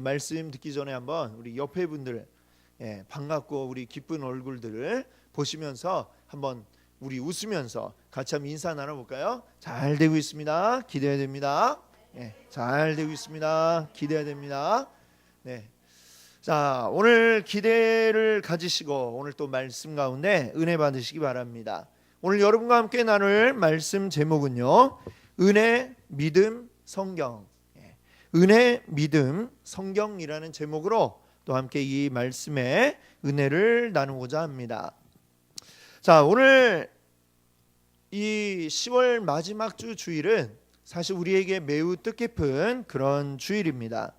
말씀 듣기 전에 한번 우리 옆에 분들 반갑고 우리 기쁜 얼굴들을 보시면서 한번 우리 웃으면서 같이 한번 인사 나눠볼까요? 잘 되고 있습니다. 기대해야 됩니다. 잘 되고 있습니다. 기대해야 됩니다. 네. 자, 오늘 기대를 가지시고 오늘 또 말씀 가운데 은혜 받으시기 바랍니다. 오늘 여러분과 함께 나눌 말씀 제목은요, 은혜, 믿음, 성경. 은혜, 믿음, 성경이라는 제목으로 또 함께 이 말씀의 은혜를 나누고자 합니다. 자, 오늘 이 10월 마지막 주 주일은 사실 우리에게 매우 뜻깊은 그런 주일입니다.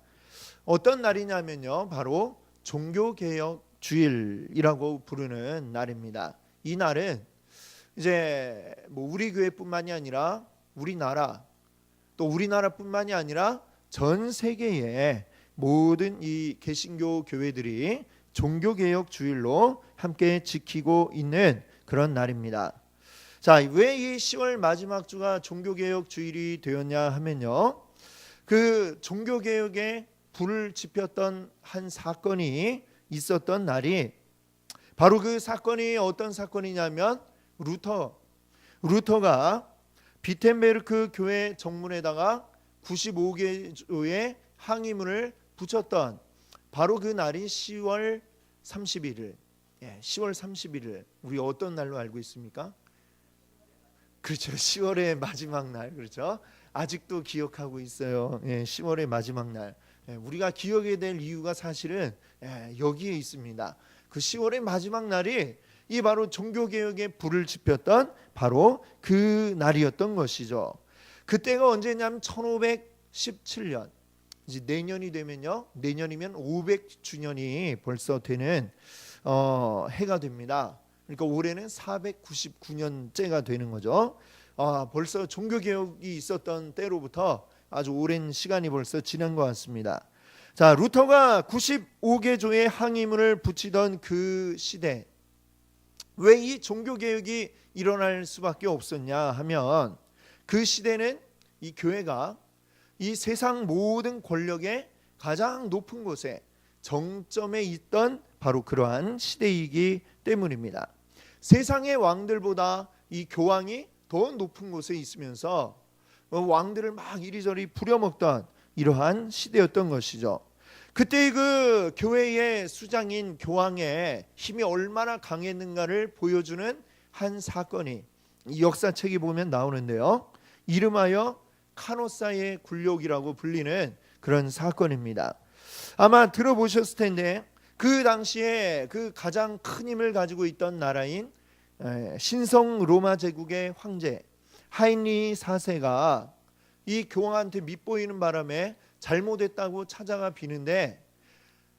어떤 날이냐면요, 바로 종교개혁 주일이라고 부르는 날입니다. 이 날은 이제 우리 교회뿐만이 아니라 우리나라, 또 우리나라뿐만이 아니라 전 세계의 모든 이 개신교 교회들이 종교개혁 주일로 함께 지키고 있는 그런 날입니다. 자, 왜 이 10월 마지막 주가 종교개혁 주일이 되었냐 하면요, 그 종교개혁에 불을 지폈던 한 사건이 있었던 날이 바로 그 사건이 어떤 사건이냐면 루터가 비텐베르크 교회 정문에다가 95개조의 항의문을 붙였던 바로 그 날이 10월 31일. 10월 31일. 우리 어떤 날로 알고 있습니까? 그렇죠. 10월의 마지막 날. 그렇죠. 아직도 기억하고 있어요. 10월의 마지막 날. 우리가 기억해야 될 이유가 사실은 여기에 있습니다. 그 10월의 마지막 날이 이 바로 종교개혁에 불을 지폈던 바로 그 날이었던 것이죠. 그때가 언제냐면 1517년. 이제 내년이 되면요, 내년이면 500주년이 벌써 되는 해가 됩니다. 그러니까 올해는 499년째가 되는 거죠. 벌써 종교개혁이 있었던 때로부터 아주 오랜 시간이 벌써 지난 것 같습니다. 자, 루터가 95개조의 항의문을 붙이던 그 시대, 왜 이 종교개혁이 일어날 수밖에 없었냐 하면, 그 시대는 이 교회가 이 세상 모든 권력의 가장 높은 곳에 정점에 있던 바로 그러한 시대이기 때문입니다. 세상의 왕들보다 이 교황이 더 높은 곳에 있으면서 왕들을 막 이리저리 부려먹던 이러한 시대였던 것이죠. 그때 그 교회의 수장인 교황의 힘이 얼마나 강했는가를 보여주는 한 사건이 이 역사책에 보면 나오는데요, 이름하여 카노사의 굴욕이라고 불리는 그런 사건입니다. 아마 들어보셨을 텐데, 그 당시에 그 가장 큰 힘을 가지고 있던 나라인 신성 로마 제국의 황제 하인리 4세가 이 교황한테 밉보이는 바람에 잘못했다고 찾아가 비는데,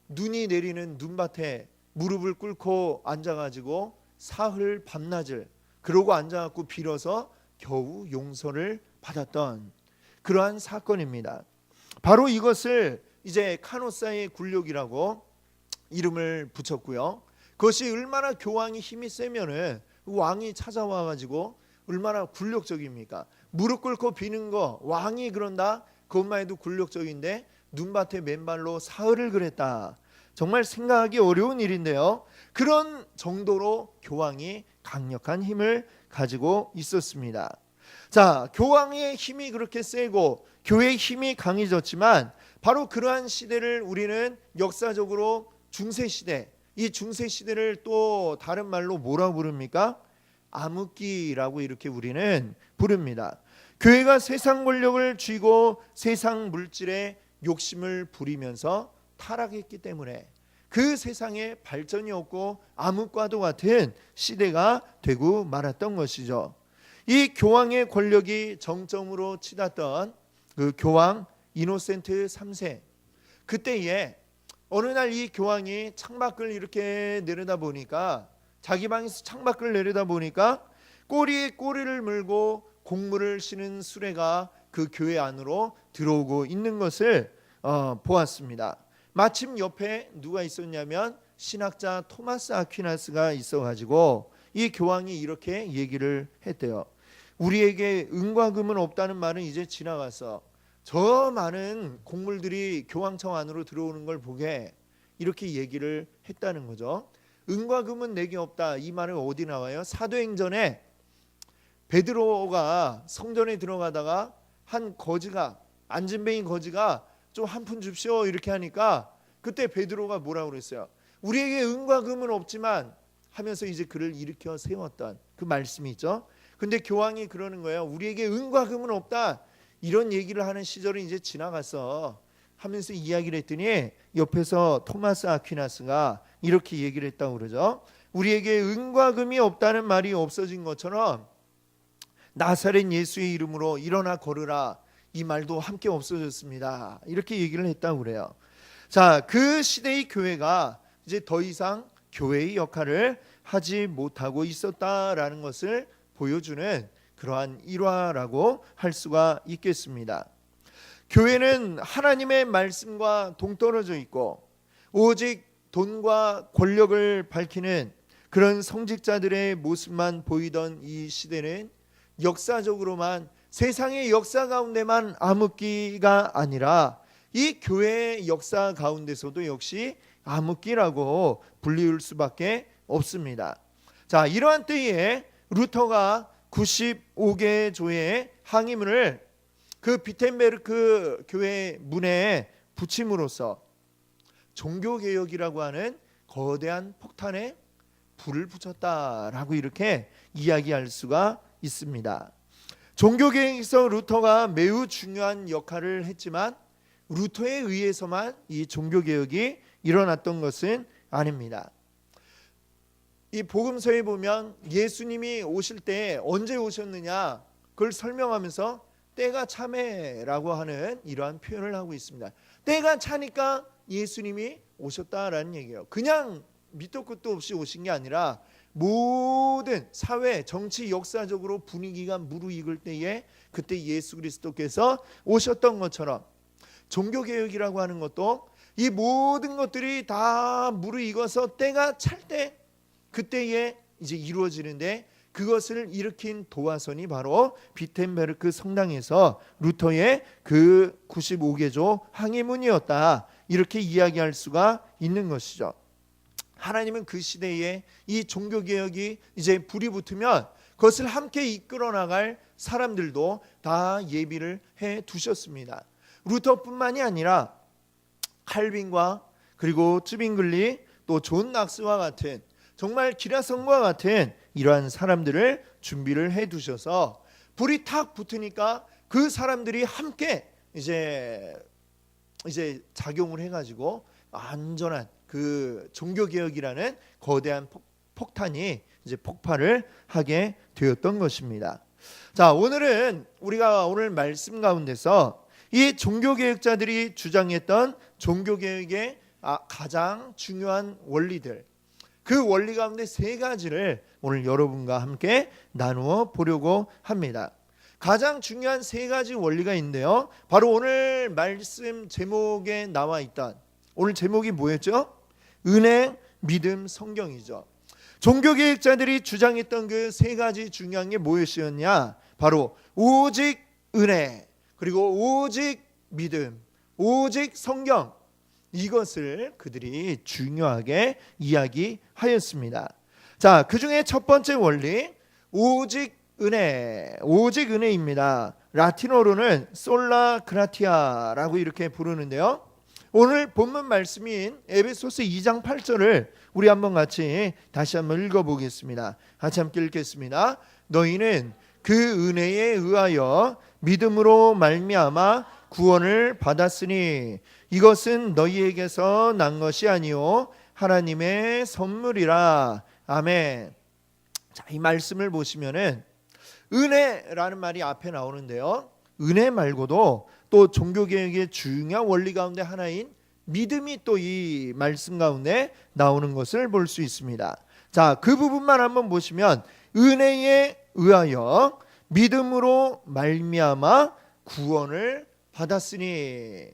눈이 내리는 눈밭에 무릎을 꿇고 앉아가지고 사흘 밤낮을 그러고 앉아갖고 빌어서 겨우 용서를 받았던 그러한 사건입니다. 바로 이것을 이제 카노사의 굴욕이라고 이름을 붙였고요. 그것이 얼마나 교황이 힘이 세면은 왕이 찾아와 가지고 얼마나 굴욕적입니까? 무릎 꿇고 비는 거 왕이 그런다? 그것만 해도 굴욕적인데 눈밭에 맨발로 사흘을 그랬다. 정말 생각하기 어려운 일인데요, 그런 정도로 교황이 강력한 힘을 가지고 있었습니다. 자, 교황의 힘이 그렇게 세고 교회의 힘이 강해졌지만, 바로 그러한 시대를 우리는 역사적으로 중세시대, 이 중세시대를 또 다른 말로 뭐라고 부릅니까? 암흑기라고 이렇게 우리는 부릅니다. 교회가 세상 권력을 쥐고 세상 물질에 욕심을 부리면서 타락했기 때문에 그 세상에 발전이 없고 암흑과도 같은 시대가 되고 말았던 것이죠. 이 교황의 권력이 정점으로 치닫던 그 교황 이노센트 3세, 그때에 어느 날 이 교황이 창밖을 이렇게 내려다 보니까, 자기 방에서 창밖을 내려다 보니까 꼬리에 꼬리를 물고 곡물을 쉬는 수레가 그 교회 안으로 들어오고 있는 것을 보았습니다. 마침 옆에 누가 있었냐면 신학자 토마스 아퀴나스가 있어가지고 이 교황이 이렇게 얘기를 했대요. 우리에게 은과 금은 없다는 말은 이제 지나가서 저 많은 곡물들이 교황청 안으로 들어오는 걸 보게 이렇게 얘기를 했다는 거죠. 은과 금은 내게 없다. 이 말은 어디 나와요? 사도행전에 베드로가 성전에 들어가다가 한 거지가, 안진뱅이 거지가 좀 한 푼 줍시오 이렇게 하니까 그때 베드로가 뭐라고 그랬어요? 우리에게 은과 금은 없지만 하면서 이제 그를 일으켜 세웠던 그 말씀이 있죠. 근데 교황이 그러는 거예요. 우리에게 은과 금은 없다. 이런 얘기를 하는 시절은 이제 지나갔어 하면서 이야기를 했더니 옆에서 토마스 아퀴나스가 이렇게 얘기를 했다고 그러죠. 우리에게 은과 금이 없다는 말이 없어진 것처럼 나사렛 예수의 이름으로 일어나 걸으라, 이 말도 함께 없어졌습니다. 이렇게 얘기를 했다고 그래요. 자, 그 시대의 교회가 이제 더 이상 교회의 역할을 하지 못하고 있었다라는 것을 보여주는 그러한 일화라고 할 수가 있겠습니다. 교회는 하나님의 말씀과 동떨어져 있고 오직 돈과 권력을 밝히는 그런 성직자들의 모습만 보이던 이 시대는 역사적으로만, 세상의 역사 가운데만 암흑기가 아니라 이 교회의 역사 가운데서도 역시 암흑기라고 불리울 수밖에 없습니다. 자, 이러한 때에 루터가 95개 조의 항의문을 그 비텐베르크 교회 문에 붙임으로써 종교개혁이라고 하는 거대한 폭탄에 불을 붙였다라고 이렇게 이야기할 수가 있습니다. 종교개혁에서 루터가 매우 중요한 역할을 했지만 루터에 의해서만 이 종교개혁이 일어났던 것은 아닙니다. 이 복음서에 보면 예수님이 오실 때 언제 오셨느냐 그걸 설명하면서 때가 차매라고 하는 이러한 표현을 하고 있습니다. 때가 차니까 예수님이 오셨다라는 얘기예요. 그냥 밑도 끝도 없이 오신 게 아니라 모든 사회, 정치, 역사적으로 분위기가 무르익을 때에 그때 예수 그리스도께서 오셨던 것처럼 종교개혁이라고 하는 것도 이 모든 것들이 다 무르익어서 때가 찰 때 그때에 이제 이루어지는데 그것을 일으킨 도화선이 바로 비텐베르크 성당에서 루터의 그 95개조 항의문이었다, 이렇게 이야기할 수가 있는 것이죠. 하나님은 그 시대에 이 종교개혁이 이제 불이 붙으면 그것을 함께 이끌어 나갈 사람들도 다 예비를 해 두셨습니다. 루터뿐만이 아니라 칼빈과 그리고 쯔빙글리, 또 존 낙스와 같은 정말 기라성과 같은 이러한 사람들을 준비를 해 두셔서 불이 탁 붙으니까 그 사람들이 함께 이제 작용을 해가지고 안전한 그 종교개혁이라는 거대한 폭탄이 이제 폭발을 하게 되었던 것입니다. 자, 오늘은 우리가 오늘 말씀 가운데서 이 종교개혁자들이 주장했던 종교개혁의 가장 중요한 원리들, 그 원리 가운데 세 가지를 오늘 여러분과 함께 나누어 보려고 합니다. 가장 중요한 세 가지 원리가 있는데요, 바로 오늘 말씀 제목에 나와 있던, 오늘 제목이 뭐였죠? 은혜, 믿음, 성경이죠. 종교개혁자들이 주장했던 그 세 가지 중요한 게 무엇이었냐? 바로 오직 은혜, 그리고 오직 믿음, 오직 성경, 이것을 그들이 중요하게 이야기하였습니다. 자, 그 중에 첫 번째 원리, 오직 은혜, 오직 은혜입니다. 라틴어로는 솔라 그라티아라고 이렇게 부르는데요, 오늘 본문 말씀인 에베소서 2장 8절을 우리 한번 같이 다시 한번 읽어보겠습니다. 같이 함께 읽겠습니다. 너희는 그 은혜에 의하여 믿음으로 말미암아 구원을 받았으니 이것은 너희에게서 난 것이 아니요 하나님의 선물이라. 아멘. 자, 이 말씀을 보시면은 은혜라는 말이 앞에 나오는데요, 은혜 말고도 또 종교개혁의 중요한 원리 가운데 하나인 믿음이 또 이 말씀 가운데 나오는 것을 볼 수 있습니다. 자, 그 부분만 한번 보시면 은혜에 의하여 믿음으로 말미암아 구원을 받았으니,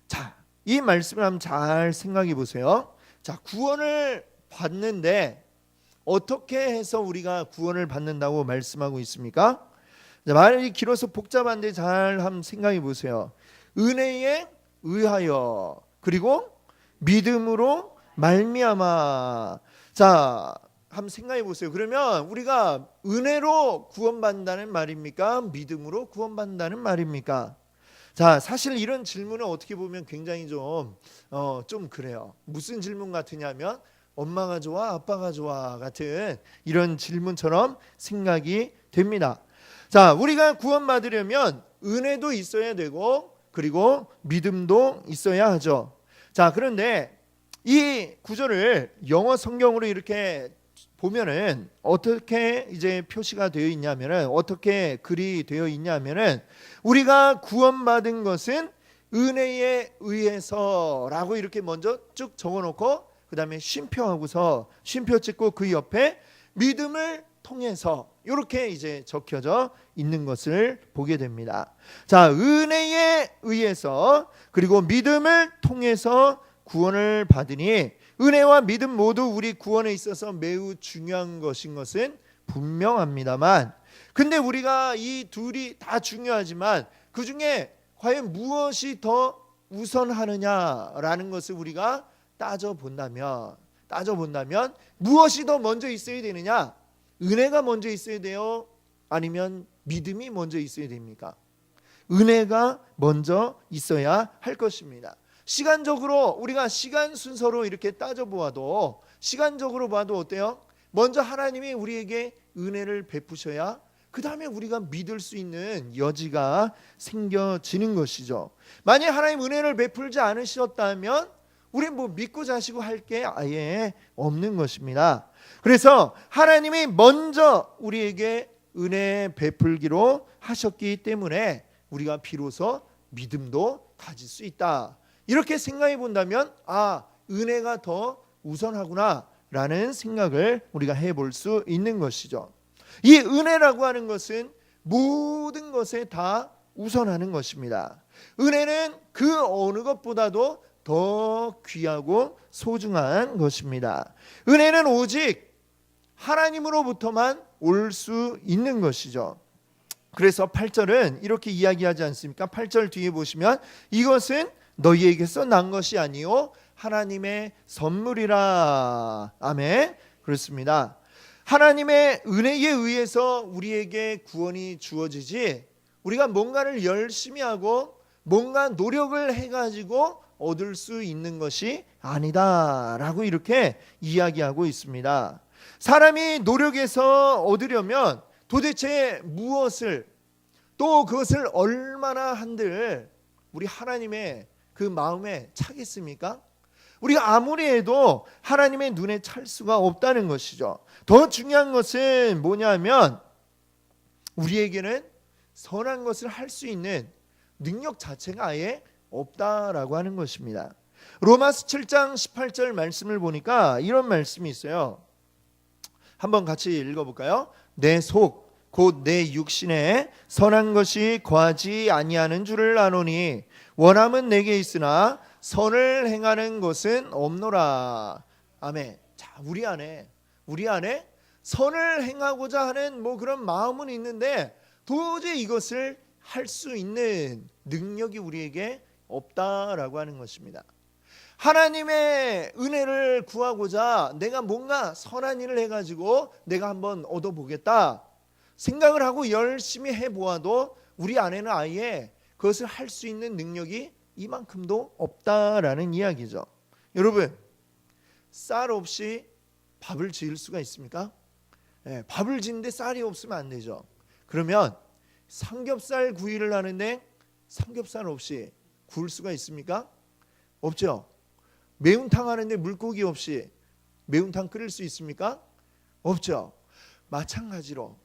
자, 이 말씀을 한번 잘 생각해 보세요. 자, 구원을 받는데 어떻게 해서 우리가 구원을 받는다고 말씀하고 있습니까? 말이 길어서 복잡한데 잘 한번 생각해 보세요. 은혜에 의하여 그리고 믿음으로 말미암아. 자, 한번 생각해 보세요. 그러면 우리가 은혜로 구원받는다는 말입니까? 믿음으로 구원받는다는 말입니까? 자, 사실 이런 질문은 어떻게 보면 굉장히 좀 그래요. 무슨 질문 같으냐면 엄마가 좋아, 아빠가 좋아 같은 이런 질문처럼 생각이 됩니다. 자, 우리가 구원받으려면 은혜도 있어야 되고 그리고 믿음도 있어야 하죠. 자, 그런데 이 구절을 영어 성경으로 이렇게 보면은 어떻게 이제 표시가 되어 있냐면은 어떻게 글이 되어 있냐면은 우리가 구원받은 것은 은혜에 의해서라고 이렇게 먼저 쭉 적어놓고 그 다음에 쉼표하고서 쉼표 찍고 그 옆에 믿음을 통해서 이렇게 이제 적혀져 있는 것을 보게 됩니다. 자, 은혜에 의해서 그리고 믿음을 통해서 구원을 받으니 은혜와 믿음 모두 우리 구원에 있어서 매우 중요한 것은 분명합니다만, 근데 우리가 이 둘이 다 중요하지만 그 중에 과연 무엇이 더 우선하느냐라는 것을 우리가 따져본다면 무엇이 더 먼저 있어야 되느냐? 은혜가 먼저 있어야 돼요? 아니면 믿음이 먼저 있어야 됩니까? 은혜가 먼저 있어야 할 것입니다. 시간적으로 우리가 시간 순서로 이렇게 따져보아도 시간적으로 봐도 어때요? 먼저 하나님이 우리에게 은혜를 베푸셔야 그 다음에 우리가 믿을 수 있는 여지가 생겨지는 것이죠. 만약 하나님 은혜를 베풀지 않으셨다면 우리는 믿고 자시고 할 게 아예 없는 것입니다. 그래서 하나님이 먼저 우리에게 은혜 베풀기로 하셨기 때문에 우리가 비로소 믿음도 가질 수 있다. 이렇게 생각해 본다면 은혜가 더 우선하구나 라는 생각을 우리가 해볼 수 있는 것이죠. 이 은혜라고 하는 것은 모든 것에 다 우선하는 것입니다. 은혜는 그 어느 것보다도 더 귀하고 소중한 것입니다. 은혜는 오직 하나님으로부터만 올 수 있는 것이죠. 그래서 8절은 이렇게 이야기하지 않습니까? 8절 뒤에 보시면 이것은 너희에게서 난 것이 아니요 하나님의 선물이라. 아멘. 그렇습니다. 하나님의 은혜에 의해서 우리에게 구원이 주어지지 우리가 뭔가를 열심히 하고 뭔가 노력을 해가지고 얻을 수 있는 것이 아니다라고 이렇게 이야기하고 있습니다. 사람이 노력해서 얻으려면 도대체 무엇을 또 그것을 얼마나 한들 우리 하나님의 그 마음에 차겠습니까? 우리가 아무리 해도 하나님의 눈에 찰 수가 없다는 것이죠. 더 중요한 것은 뭐냐면 우리에게는 선한 것을 할 수 있는 능력 자체가 아예 없다라고 하는 것입니다. 로마서 7장 18절 말씀을 보니까 이런 말씀이 있어요. 한번 같이 읽어볼까요? 내 속 곧 내 육신에 선한 것이 거하지 아니하는 줄을 아노니 원함은 내게 있으나 선을 행하는 것은 없노라. 아멘. 자, 우리 안에 선을 행하고자 하는 그런 마음은 있는데 도저히 이것을 할 수 있는 능력이 우리에게 없다라고 하는 것입니다. 하나님의 은혜를 구하고자 내가 뭔가 선한 일을 해가지고 내가 한번 얻어보겠다 생각을 하고 열심히 해보아도 우리 안에는 아예 그것을 할 수 있는 능력이 이만큼도 없다라는 이야기죠. 여러분, 쌀 없이 밥을 지을 수가 있습니까? 밥을 짓는데 쌀이 없으면 안 되죠. 그러면 삼겹살 구이를 하는데 삼겹살 없이 구울 수가 있습니까? 없죠. 매운탕 하는데 물고기 없이 매운탕 끓일 수 있습니까? 없죠. 마찬가지로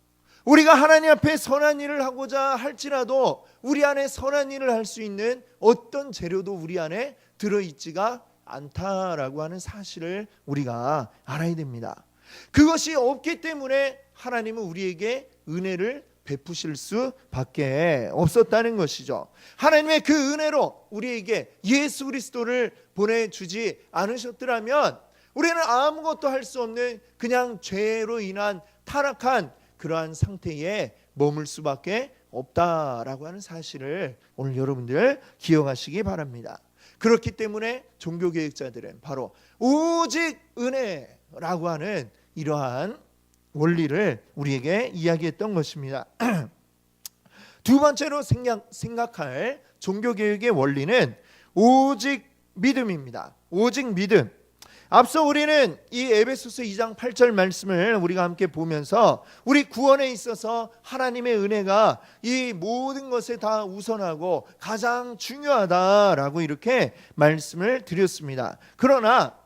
우리가 하나님 앞에 선한 일을 하고자 할지라도 우리 안에 선한 일을 할 수 있는 어떤 재료도 우리 안에 들어있지가 않다라고 하는 사실을 우리가 알아야 됩니다. 그것이 없기 때문에 하나님은 우리에게 은혜를 베푸실 수밖에 없었다는 것이죠. 하나님의 그 은혜로 우리에게 예수 그리스도를 보내주지 않으셨더라면 우리는 아무것도 할 수 없는 그냥 죄로 인한 타락한 그러한 상태에 머물 수밖에 없다라고 하는 사실을 오늘 여러분들 기억하시기 바랍니다. 그렇기 때문에 종교개혁자들은 바로 오직 은혜라고 하는 이러한 원리를 우리에게 이야기했던 것입니다. 두 번째로 생각할 종교개혁의 원리는 오직 믿음입니다. 오직 믿음. 앞서 우리는 이 에베소서 2장 8절 말씀을 우리가 함께 보면서 우리 구원에 있어서 하나님의 은혜가 이 모든 것에 다 우선하고 가장 중요하다라고 이렇게 말씀을 드렸습니다. 그러나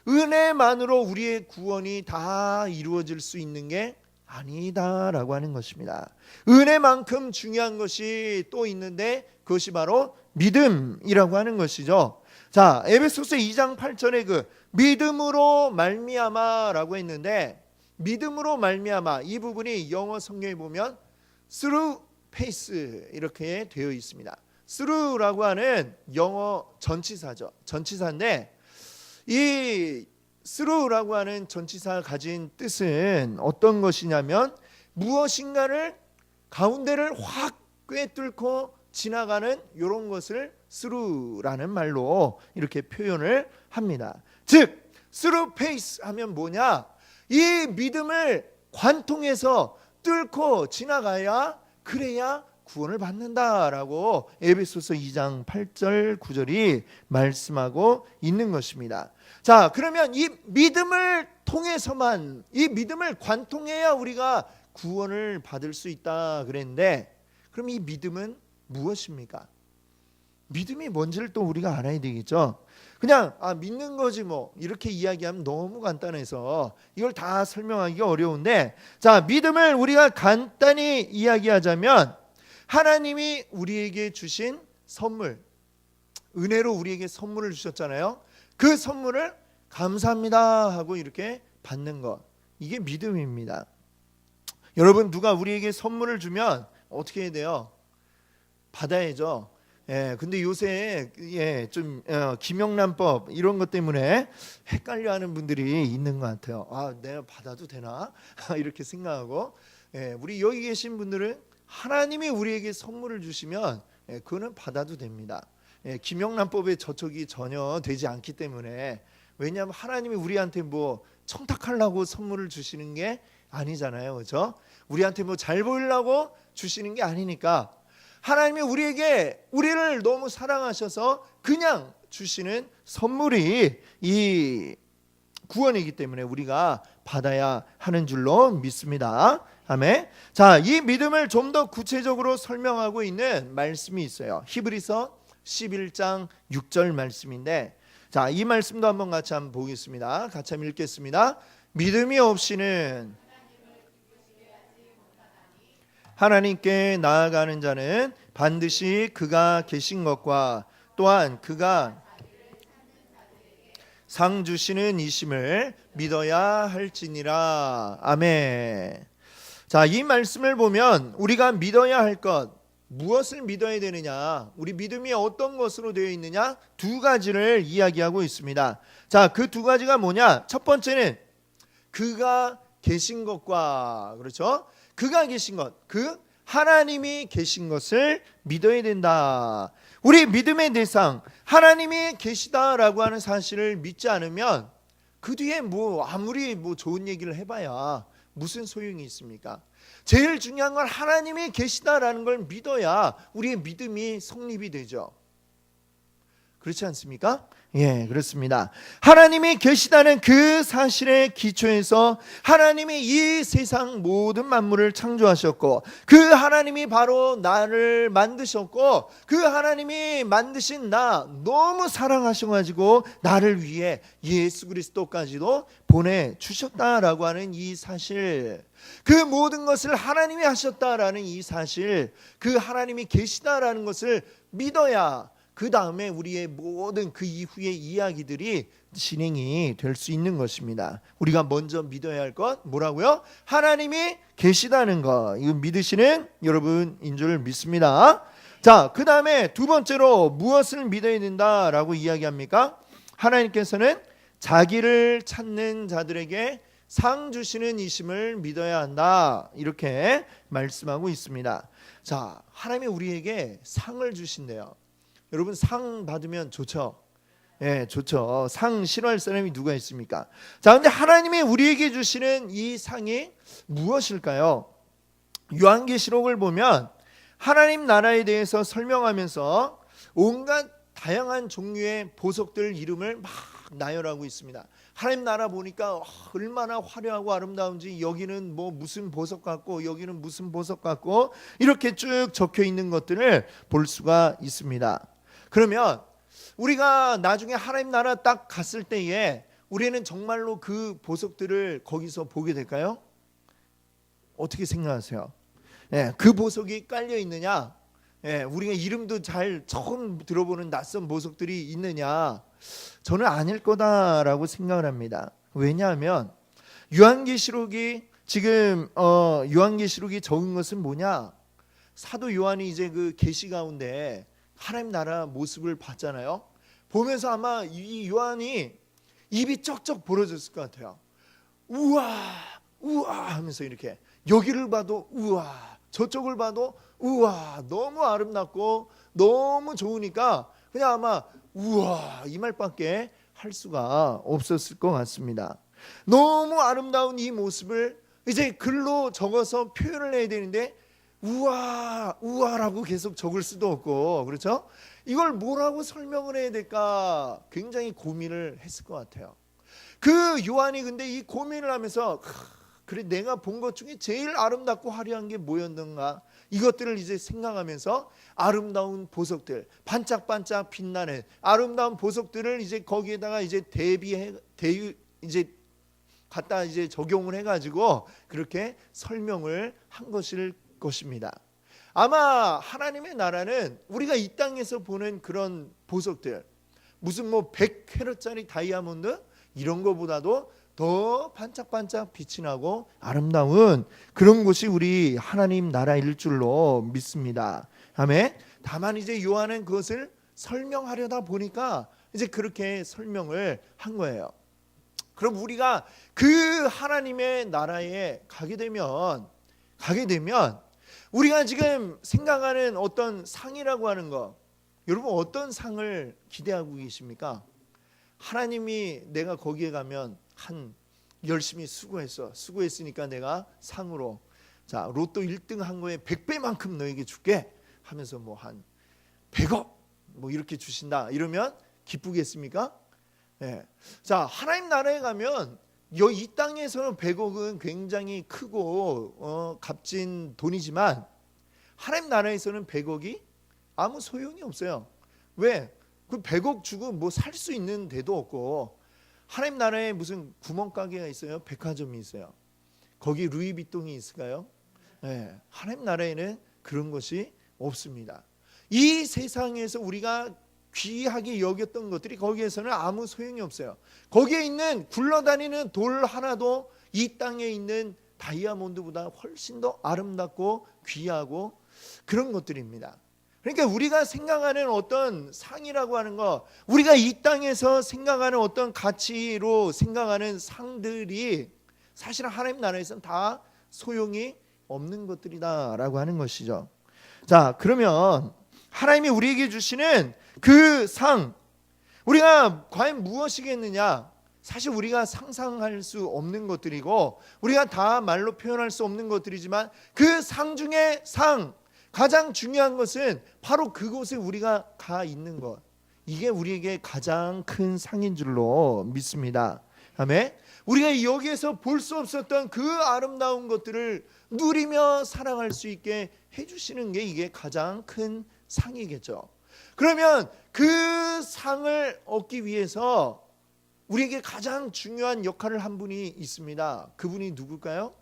은혜만으로 우리의 구원이 다 이루어질 수 있는 게 아니다라고 하는 것입니다. 은혜만큼 중요한 것이 또 있는데 그것이 바로 믿음이라고 하는 것이죠. 자, 에베소서 2장 8절에 그 믿음으로 말미암아라고 했는데 믿음으로 말미암아 이 부분이 영어 성경에 보면 through faith 이렇게 되어 있습니다. through라고 하는 영어 전치사죠. 전치사인데 이 through라고 하는 전치사가 가진 뜻은 어떤 것이냐면 무엇인가를 가운데를 확 꿰뚫고 지나가는 이런 것을 through라는 말로 이렇게 표현을 합니다. 즉 through faith 하면 뭐냐? 이 믿음을 관통해서 뚫고 지나가야 그래야 구원을 받는다라고 에베소서 2장 8절 9절이 말씀하고 있는 것입니다. 자, 그러면 이 믿음을 통해서만 이 믿음을 관통해야 우리가 구원을 받을 수 있다 그랬는데 그럼 이 믿음은 무엇입니까? 믿음이 뭔지를 또 우리가 알아야 되겠죠. 그냥 믿는 거지 뭐 이렇게 이야기하면 너무 간단해서 이걸 다 설명하기가 어려운데 자, 믿음을 우리가 간단히 이야기하자면 하나님이 우리에게 주신 선물, 은혜로 우리에게 선물을 주셨잖아요. 그 선물을 감사합니다 하고 이렇게 받는 것, 이게 믿음입니다. 여러분, 누가 우리에게 선물을 주면 어떻게 해야 돼요? 받아야죠. 근데 요새 김영란법 이런 것 때문에 헷갈려하는 분들이 있는 것 같아요. 내가 받아도 되나? 이렇게 생각하고 우리 여기 계신 분들은 하나님이 우리에게 선물을 주시면 그거는 받아도 됩니다. 김영란법에 저촉이 전혀 되지 않기 때문에 왜냐하면 하나님이 우리한테 뭐 청탁하려고 선물을 주시는 게 아니잖아요, 그렇죠? 우리한테 뭐 잘 보이려고 주시는 게 아니니까 하나님이 우리를 너무 사랑하셔서 그냥 주시는 선물이 이 구원이기 때문에 우리가 받아야 하는 줄로 믿습니다. 아멘. 자, 이 믿음을 좀 더 구체적으로 설명하고 있는 말씀이 있어요. 히브리서 11장 6절 말씀인데 자, 이 말씀도 한번 같이 한번 보겠습니다. 같이 한번 읽겠습니다. 믿음이 없이는 하나님께 나아가는 자는 반드시 그가 계신 것과 또한 그가 상 주시는 이심을 믿어야 할지니라. 아멘. 자, 이 말씀을 보면 우리가 믿어야 할 것, 무엇을 믿어야 되느냐, 우리 믿음이 어떤 것으로 되어 있느냐, 두 가지를 이야기하고 있습니다. 자, 그 두 가지가 뭐냐? 첫 번째는 그가 계신 것과, 그렇죠? 그가 계신 것, 그 하나님이 계신 것을 믿어야 된다. 우리 믿음의 대상 하나님이 계시다라고 하는 사실을 믿지 않으면 그 뒤에 아무리 좋은 얘기를 해봐야 무슨 소용이 있습니까? 제일 중요한 건 하나님이 계시다라는 걸 믿어야 우리의 믿음이 성립이 되죠. 그렇지 않습니까? 예, 그렇습니다. 하나님이 계시다는 그 사실의 기초에서 하나님이 이 세상 모든 만물을 창조하셨고 그 하나님이 바로 나를 만드셨고 그 하나님이 만드신 나 너무 사랑하셔가지고 나를 위해 예수 그리스도까지도 보내주셨다라고 하는 이 사실, 그 모든 것을 하나님이 하셨다라는 이 사실, 그 하나님이 계시다라는 것을 믿어야 그 다음에 우리의 모든 그 이후의 이야기들이 진행이 될 수 있는 것입니다. 우리가 먼저 믿어야 할 것 뭐라고요? 하나님이 계시다는 것, 이거 믿으시는 여러분인 줄 믿습니다. 자, 그 다음에 두 번째로 무엇을 믿어야 된다라고 이야기합니까? 하나님께서는 자기를 찾는 자들에게 상 주시는 이심을 믿어야 한다. 이렇게 말씀하고 있습니다. 자, 하나님이 우리에게 상을 주신대요. 여러분 상 받으면 좋죠? 예, 좋죠. 상 싫어할 사람이 누가 있습니까? 자, 근데 하나님이 우리에게 주시는 이 상이 무엇일까요? 요한계시록을 보면 하나님 나라에 대해서 설명하면서 온갖 다양한 종류의 보석들 이름을 막 나열하고 있습니다. 하나님 나라 보니까 얼마나 화려하고 아름다운지, 여기는 뭐 무슨 보석 같고 여기는 무슨 보석 같고 이렇게 쭉 적혀 있는 것들을 볼 수가 있습니다. 그러면 우리가 나중에 하나님 나라 딱 갔을 때에 우리는 정말로 그 보석들을 거기서 보게 될까요? 어떻게 생각하세요? 예, 그 보석이 깔려 있느냐? 예, 우리가 이름도 잘 처음 들어보는 낯선 보석들이 있느냐? 저는 아닐 거다라고 생각을 합니다. 왜냐하면 요한계시록이 지금 요한계시록이 적은 것은 뭐냐? 사도 요한이 이제 그 계시 가운데 하나님 나라 모습을 봤잖아요. 보면서 아마 이 요한이 입이 쩍쩍 벌어졌을 것 같아요. 우와 우와 하면서 이렇게 여기를 봐도 우와, 저쪽을 봐도 우와, 너무 아름답고 너무 좋으니까 그냥 아마 우와 이 말밖에 할 수가 없었을 것 같습니다. 너무 아름다운 이 모습을 이제 글로 적어서 표현을 해야 되는데 우와 우와라고 계속 적을 수도 없고, 그렇죠? 이걸 뭐라고 설명을 해야 될까 굉장히 고민을 했을 것 같아요. 그 요한이 근데 이 고민을 하면서 그래 내가 본 것 중에 제일 아름답고 화려한 게 뭐였는가, 이것들을 이제 생각하면서 아름다운 보석들, 반짝반짝 빛나는 아름다운 보석들을 이제 거기에다가 이제 이제 갖다 이제 적용을 해가지고 그렇게 설명을 한 것일 것입니다. 아마 하나님의 나라는 우리가 이 땅에서 보는 그런 보석들, 무슨 뭐 100캐럿짜리 다이아몬드 이런 거보다도 더 반짝반짝 빛이 나고 아름다운 그런 곳이 우리 하나님 나라일 줄로 믿습니다. 아멘. 다만 이제 요한은 그것을 설명하려다 보니까 이제 그렇게 설명을 한 거예요. 그럼 우리가 그 하나님의 나라에 가게 되면 우리가 지금 생각하는 어떤 상이라고 하는 거, 여러분 어떤 상을 기대하고 계십니까? 하나님이 내가 거기에 가면 열심히 수고했으니까 내가 상으로 자 로또 1등 한 거에 100배만큼 너에게 줄게 하면서 뭐 한 100억 뭐 이렇게 주신다 이러면 기쁘겠습니까? 네. 자 하나님 나라에 가면 이 땅에서는 100억은 굉장히 크고 값진 돈이지만 하나님 나라에서는 100억이 아무 소용이 없어요. 왜? 그 100억 주고 뭐 살 수 있는 데도 없고, 하나님 나라에 무슨 구멍가게가 있어요? 백화점이 있어요. 거기 루이비통이 있을까요? 네. 하나님 나라에는 그런 것이 없습니다. 이 세상에서 우리가 귀하게 여겼던 것들이 거기에서는 아무 소용이 없어요. 거기에 있는 굴러다니는 돌 하나도 이 땅에 있는 다이아몬드보다 훨씬 더 아름답고 귀하고 그런 것들입니다. 그러니까 우리가 생각하는 어떤 상이라고 하는 거, 우리가 이 땅에서 생각하는 어떤 가치로 생각하는 상들이 사실 하나님 나라에서는 다 소용이 없는 것들이다라고 하는 것이죠. 자, 그러면 하나님이 우리에게 주시는 그 상, 우리가 과연 무엇이겠느냐? 사실 우리가 상상할 수 없는 것들이고 우리가 다 말로 표현할 수 없는 것들이지만 그 상 중에 상, 가장 중요한 것은 바로 그곳에 우리가 가 있는 것, 이게 우리에게 가장 큰 상인 줄로 믿습니다. 아멘. 우리가 여기에서 볼 수 없었던 그 아름다운 것들을 누리며 사랑할 수 있게 해주시는 게 이게 가장 큰 상이겠죠. 그러면 그 상을 얻기 위해서 우리에게 가장 중요한 역할을 한 분이 있습니다. 그분이 누굴까요?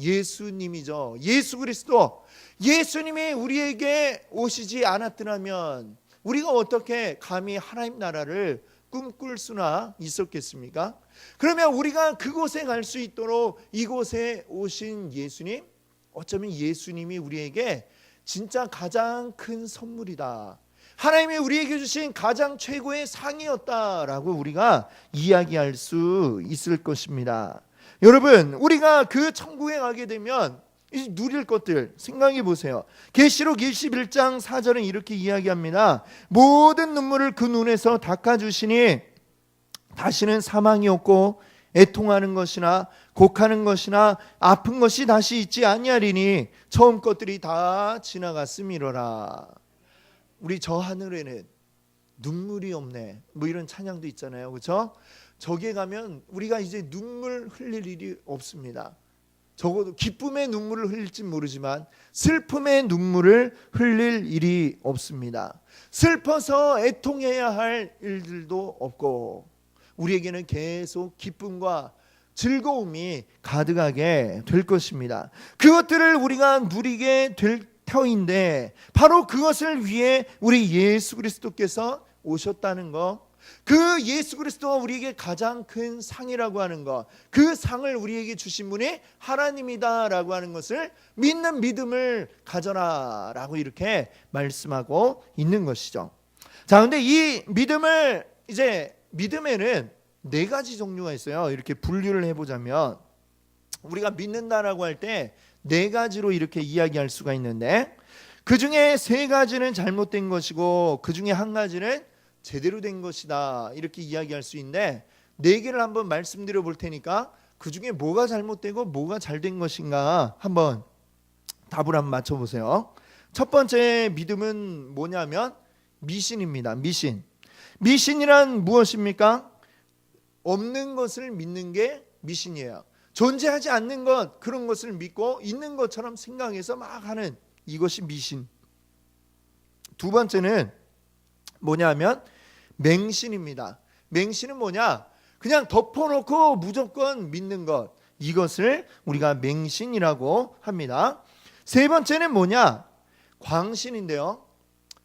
예수님이죠. 예수 그리스도. 예수님이 우리에게 오시지 않았더라면 우리가 어떻게 감히 하나님 나라를 꿈꿀 수나 있었겠습니까? 그러면 우리가 그곳에 갈 수 있도록 이곳에 오신 예수님, 어쩌면 예수님이 우리에게 진짜 가장 큰 선물이다, 하나님이 우리에게 주신 가장 최고의 상이었다라고 우리가 이야기할 수 있을 것입니다. 여러분, 우리가 그 천국에 가게 되면 이 누릴 것들 생각해 보세요. 계시록 21장 4절은 이렇게 이야기합니다. 모든 눈물을 그 눈에서 닦아주시니 다시는 사망이 없고 애통하는 것이나 곡하는 것이나 아픈 것이 다시 있지 아니하리니 처음 것들이 다 지나갔음이로라. 우리 저 하늘에는 눈물이 없네, 뭐 이런 찬양도 있잖아요, 그렇죠? 저기에 가면 우리가 이제 눈물 흘릴 일이 없습니다. 적어도 기쁨의 눈물을 흘릴지 모르지만 슬픔의 눈물을 흘릴 일이 없습니다. 슬퍼서 애통해야 할 일들도 없고 우리에게는 계속 기쁨과 즐거움이 가득하게 될 것입니다. 그것들을 우리가 누리게 될 터인데 바로 그것을 위해 우리 예수 그리스도께서 오셨다는 것, 그 예수 그리스도가 우리에게 가장 큰 상이라고 하는 것, 그 상을 우리에게 주신 분이 하나님이다라고 하는 것을 믿는 믿음을 가져라 라고 이렇게 말씀하고 있는 것이죠. 자, 근데 이 믿음을 이제 믿음에는 네 가지 종류가 있어요. 이렇게 분류를 해보자면 우리가 믿는다라고 할 때 네 가지로 이렇게 이야기할 수가 있는데 그 중에 세 가지는 잘못된 것이고 그 중에 한 가지는 제대로 된 것이다 이렇게 이야기할 수 있는데 네 개를 한번 말씀드려 볼 테니까 그 중에 뭐가 잘못되고 뭐가 잘된 것인가 한번 답을 한번 맞춰보세요. 첫 번째 믿음은 뭐냐면 미신입니다. 미신이란 무엇입니까? 없는 것을 믿는 게 미신이에요. 존재하지 않는 것, 그런 것을 믿고 있는 것처럼 생각해서 막 하는 이것이 미신. 두 번째는 뭐냐면 맹신입니다. 맹신은 뭐냐? 그냥 덮어놓고 무조건 믿는 것, 이것을 우리가 맹신이라고 합니다. 세 번째는 뭐냐? 광신인데요.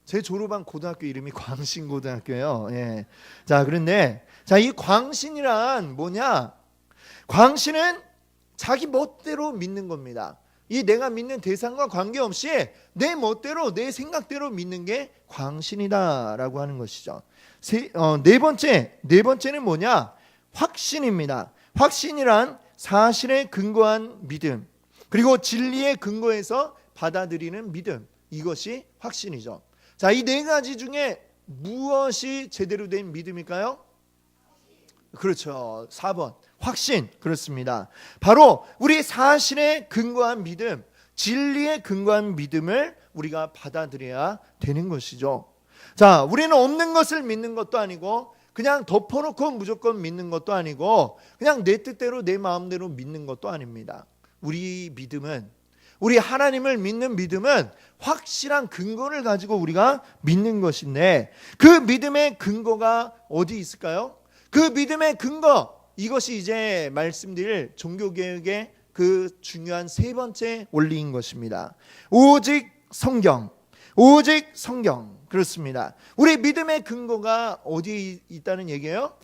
제 졸업한 고등학교 이름이 광신고등학교예요. 예. 자, 그런데 이 광신이란 뭐냐? 광신은 자기 멋대로 믿는 겁니다. 이 내가 믿는 대상과 관계없이 내 멋대로 내 생각대로 믿는 게 광신이다라고 하는 것이죠. 네 번째는 뭐냐? 확신입니다. 확신이란 사실에 근거한 믿음, 그리고 진리에 근거해서 받아들이는 믿음, 이것이 확신이죠. 자, 이 네 가지 중에 무엇이 제대로 된 믿음일까요? 그렇죠. 4번 확신. 그렇습니다. 바로 우리 사실에 근거한 믿음, 진리에 근거한 믿음을 우리가 받아들여야 되는 것이죠. 자, 우리는 없는 것을 믿는 것도 아니고 그냥 덮어놓고 무조건 믿는 것도 아니고 그냥 내 뜻대로 내 마음대로 믿는 것도 아닙니다. 우리 믿음은, 우리 하나님을 믿는 믿음은 확실한 근거를 가지고 우리가 믿는 것인데 그 믿음의 근거가 어디 있을까요? 그 믿음의 근거, 이것이 이제 말씀드릴 종교개혁의 그 중요한 세 번째 원리인 것입니다. 오직 성경. 그렇습니다. 우리 믿음의 근거가 어디에 있다는 얘기예요?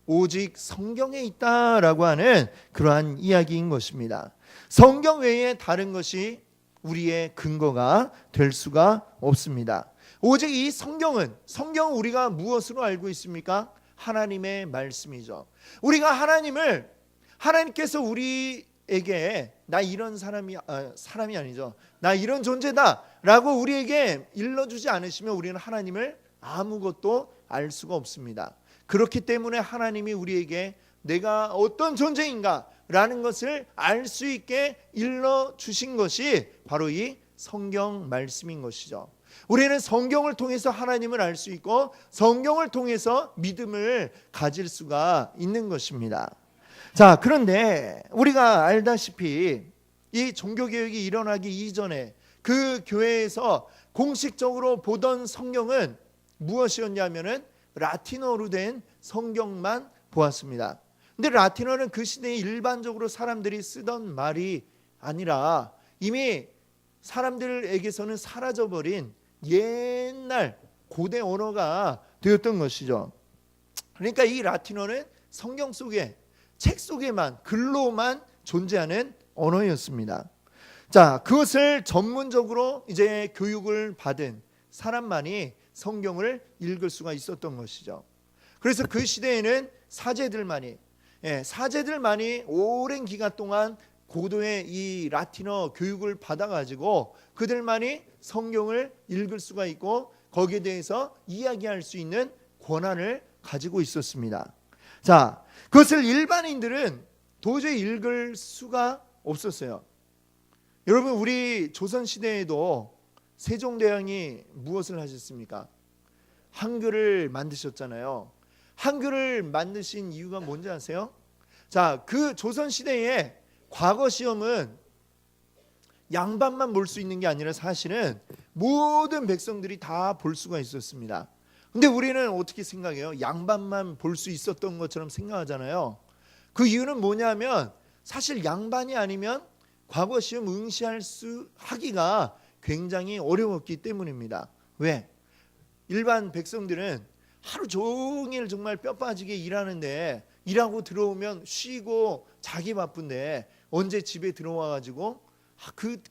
오직 성경에 있다라고 하는 그러한 이야기인 것입니다. 성경 외에 다른 것이 우리의 근거가 될 수가 없습니다. 오직 이 성경은 우리가 무엇으로 알고 있습니까? 하나님의 말씀이죠. 우리가 하나님께서 우리에게 나 이런 사람이 아니죠. 나 이런 존재다 라고 우리에게 일러주지 않으시면 우리는 하나님을 아무것도 알 수가 없습니다. 그렇기 때문에 하나님이 우리에게 내가 어떤 존재인가 라는 것을 알 수 있게 일러주신 것이 바로 이 성경 말씀인 것이죠. 우리는 성경을 통해서 하나님을 알 수 있고 성경을 통해서 믿음을 가질 수가 있는 것입니다. 자, 그런데 우리가 알다시피 이 종교개혁이 일어나기 이전에 그 교회에서 공식적으로 보던 성경은 무엇이었냐면은 라틴어로 된 성경만 보았습니다. 근데 라틴어는 그 시대에 일반적으로 사람들이 쓰던 말이 아니라 이미 사람들에게서는 사라져버린 옛날 고대 언어가 되었던 것이죠. 그러니까 이 라틴어는 성경 속에, 책 속에만, 글로만 존재하는 언어였습니다. 자, 그것을 전문적으로 이제 교육을 받은 사람만이 성경을 읽을 수가 있었던 것이죠. 그래서 그 시대에는 사제들만이, 사제들만이 오랜 기간 동안 고도의 이 라틴어 교육을 받아가지고 그들만이 성경을 읽을 수가 있고 거기에 대해서 이야기할 수 있는 권한을 가지고 있었습니다. 자, 그것을 일반인들은 도저히 읽을 수가 없었어요. 여러분, 우리 조선시대에도 세종대왕이 무엇을 하셨습니까? 한글을 만드셨잖아요. 한글을 만드신 이유가 뭔지 아세요? 자, 그 조선시대에 과거 시험은 양반만 볼 수 있는 게 아니라 사실은 모든 백성들이 다 볼 수가 있었습니다. 근데 우리는 어떻게 생각해요? 양반만 볼 수 있었던 것처럼 생각하잖아요. 그 이유는 뭐냐면 사실 양반이 아니면 과거 시험 하기가 굉장히 어려웠기 때문입니다. 왜? 일반 백성들은 하루 종일 정말 뼈 빠지게 일하는데 일하고 들어오면 쉬고 자기 바쁜데 언제 집에 들어와 가지고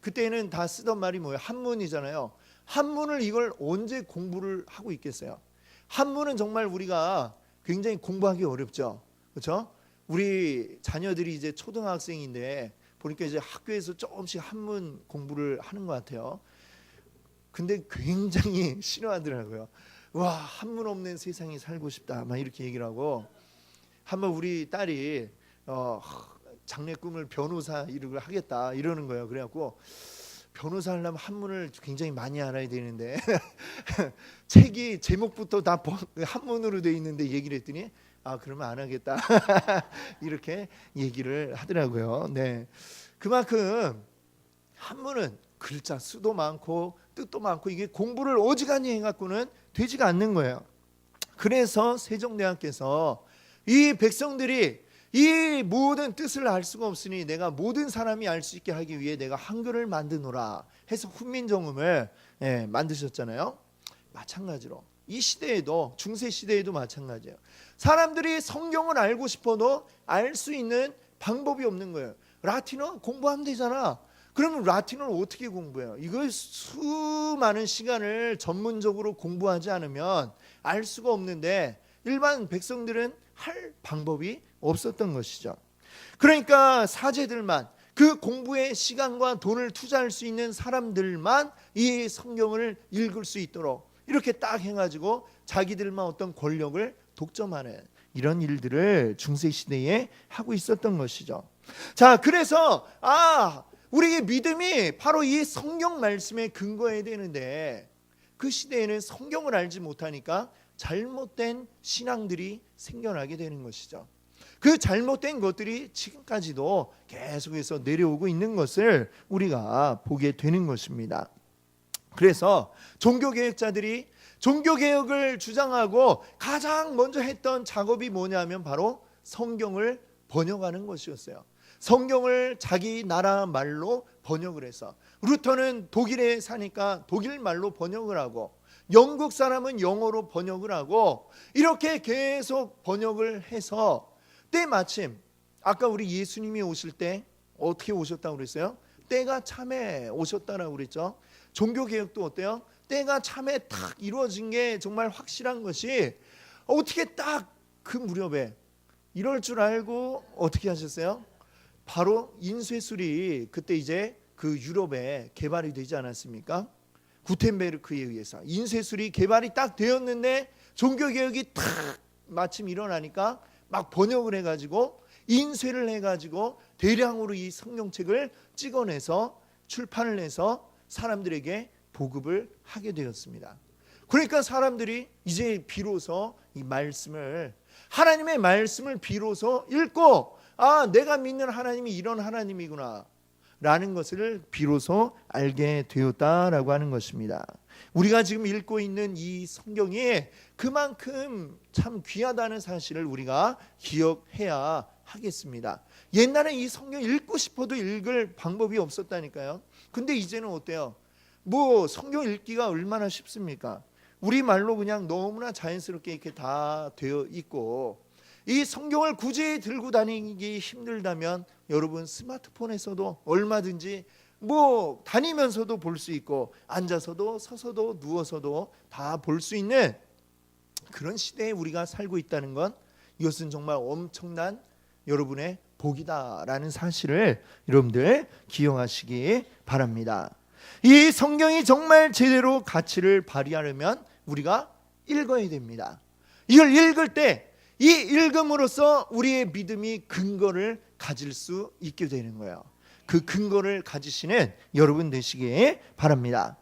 그때는 다 쓰던 말이 뭐예요? 한문이잖아요. 한문을 이걸 언제 공부를 하고 있겠어요? 한문은 정말 우리가 굉장히 공부하기 어렵죠. 그렇죠? 우리 자녀들이 이제 초등학생인데 보니까 이제 학교에서 조금씩 한문 공부를 하는 것 같아요. 근데 굉장히 싫어하더라고요. 와, 한문 없는 세상에 살고 싶다 막 이렇게 얘기를 하고, 한번 우리 딸이 장래 꿈을 변호사 일을 하겠다 이러는 거예요. 그래갖고 변호사 하려면 한문을 굉장히 많이 알아야 되는데 책이 제목부터 다 한문으로 돼 있는데 얘기를 했더니 그러면 안 하겠다 이렇게 얘기를 하더라고요. 네, 그만큼 한문은 글자 수도 많고 뜻도 많고 이게 공부를 어지간히 해갖고는 되지가 않는 거예요. 그래서 세종대왕께서 이 백성들이 이 모든 뜻을 알 수가 없으니 내가 모든 사람이 알 수 있게 하기 위해 내가 한글을 만드노라 해서 훈민정음을 만드셨잖아요. 마찬가지로 이 시대에도, 중세 시대에도 마찬가지예요. 사람들이 성경을 알고 싶어도 알 수 있는 방법이 없는 거예요. 라틴어 공부하면 되잖아. 그러면 라틴어를 어떻게 공부해요? 이걸 수많은 시간을 전문적으로 공부하지 않으면 알 수가 없는데 일반 백성들은 할 방법이 없었던 것이죠. 그러니까 사제들만, 그 공부에 시간과 돈을 투자할 수 있는 사람들만 이 성경을 읽을 수 있도록 이렇게 딱 해가지고 자기들만 어떤 권력을 독점하는 이런 일들을 중세시대에 하고 있었던 것이죠. 자, 그래서 우리의 믿음이 바로 이 성경 말씀에 근거해야 되는데 그 시대에는 성경을 알지 못하니까 잘못된 신앙들이 생겨나게 되는 것이죠. 그 잘못된 것들이 지금까지도 계속해서 내려오고 있는 것을 우리가 보게 되는 것입니다. 그래서 종교개혁자들이 종교개혁을 주장하고 가장 먼저 했던 작업이 뭐냐면 바로 성경을 번역하는 것이었어요. 성경을 자기 나라 말로 번역을 해서, 루터는 독일에 사니까 독일 말로 번역을 하고, 영국 사람은 영어로 번역을 하고, 이렇게 계속 번역을 해서 때마침 아까 우리 예수님이 오실 때 어떻게 오셨다고 그랬어요? 때가 참에 오셨다라고 그랬죠. 종교개혁도 어때요? 때가 참에 딱 이루어진 게 정말 확실한 것이, 어떻게 딱 그 무렵에 이럴 줄 알고 어떻게 하셨어요? 바로 인쇄술이 그때 이제 그 유럽에 개발이 되지 않았습니까? 구텐베르크에 의해서 인쇄술이 개발이 딱 되었는데 종교개혁이 딱 마침 일어나니까 막 번역을 해가지고 인쇄를 해가지고 대량으로 이 성경책을 찍어내서 출판을 해서 사람들에게 보급을 하게 되었습니다. 그러니까 사람들이 이제 비로소 이 말씀을, 하나님의 말씀을 비로소 읽고 내가 믿는 하나님이 이런 하나님이구나 라는 것을 비로소 알게 되었다라고 하는 것입니다. 우리가 지금 읽고 있는 이 성경이 그만큼 참 귀하다는 사실을 우리가 기억해야 하겠습니다. 옛날에 이 성경 읽고 싶어도 읽을 방법이 없었다니까요. 근데 이제는 어때요? 성경 읽기가 얼마나 쉽습니까? 우리말로 그냥 너무나 자연스럽게 이렇게 다 되어 있고, 이 성경을 굳이 들고 다니기 힘들다면 여러분 스마트폰에서도 얼마든지 다니면서도 볼 수 있고, 앉아서도 서서도 누워서도 다 볼 수 있는 그런 시대에 우리가 살고 있다는 건, 이것은 정말 엄청난 여러분의 복이다라는 사실을 여러분들 기억하시기 바랍니다. 이 성경이 정말 제대로 가치를 발휘하려면 우리가 읽어야 됩니다. 이걸 읽을 때 이 읽음으로써 우리의 믿음이 근거를 가질 수 있게 되는 거예요. 그 근거를 가지시는 여러분 되시기 바랍니다.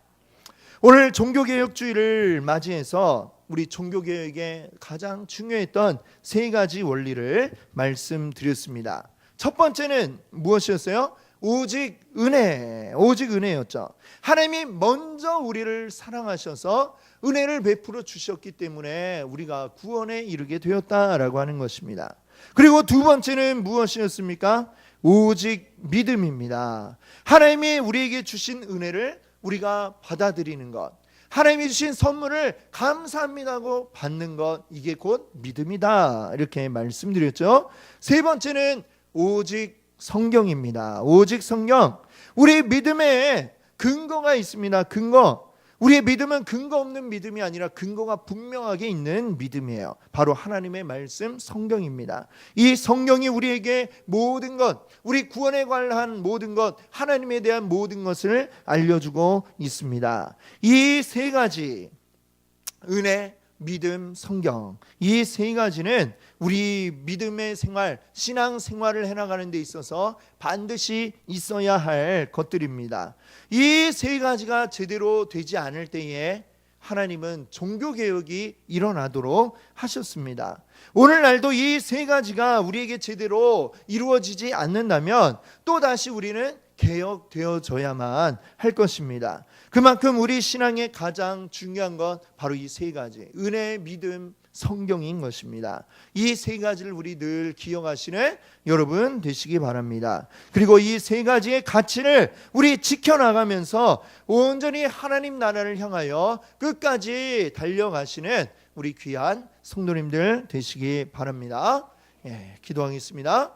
오늘 종교개혁주의를 맞이해서 우리 종교개혁에 가장 중요했던 세 가지 원리를 말씀드렸습니다. 첫 번째는 무엇이었어요? 오직 은혜였죠. 하나님이 먼저 우리를 사랑하셔서 은혜를 베풀어 주셨기 때문에 우리가 구원에 이르게 되었다라고 하는 것입니다. 그리고 두 번째는 무엇이었습니까? 오직 믿음입니다. 하나님이 우리에게 주신 은혜를 우리가 받아들이는 것, 하나님이 주신 선물을 감사합니다고 받는 것, 이게 곧 믿음이다 이렇게 말씀드렸죠. 세 번째는 오직 성경입니다. 오직 성경. 우리 믿음에 근거가 있습니다. 근거. 우리의 믿음은 근거 없는 믿음이 아니라 근거가 분명하게 있는 믿음이에요. 바로 하나님의 말씀 성경입니다. 이 성경이 우리에게 모든 것, 우리 구원에 관한 모든 것, 하나님에 대한 모든 것을 알려주고 있습니다. 이 세 가지, 은혜, 믿음, 성경, 이 세 가지는 우리 믿음의 생활, 신앙 생활을 해나가는 데 있어서 반드시 있어야 할 것들입니다. 이 세 가지가 제대로 되지 않을 때에 하나님은 종교개혁이 일어나도록 하셨습니다. 오늘날도 이 세 가지가 우리에게 제대로 이루어지지 않는다면 또다시 우리는 개혁되어져야만 할 것입니다. 그만큼 우리 신앙의 가장 중요한 건 바로 이 세 가지, 은혜, 믿음, 성경인 것입니다. 이 세 가지를 우리 늘 기억하시는 여러분 되시기 바랍니다. 그리고 이 세 가지의 가치를 우리 지켜나가면서 온전히 하나님 나라를 향하여 끝까지 달려가시는 우리 귀한 성도님들 되시기 바랍니다. 기도하겠습니다.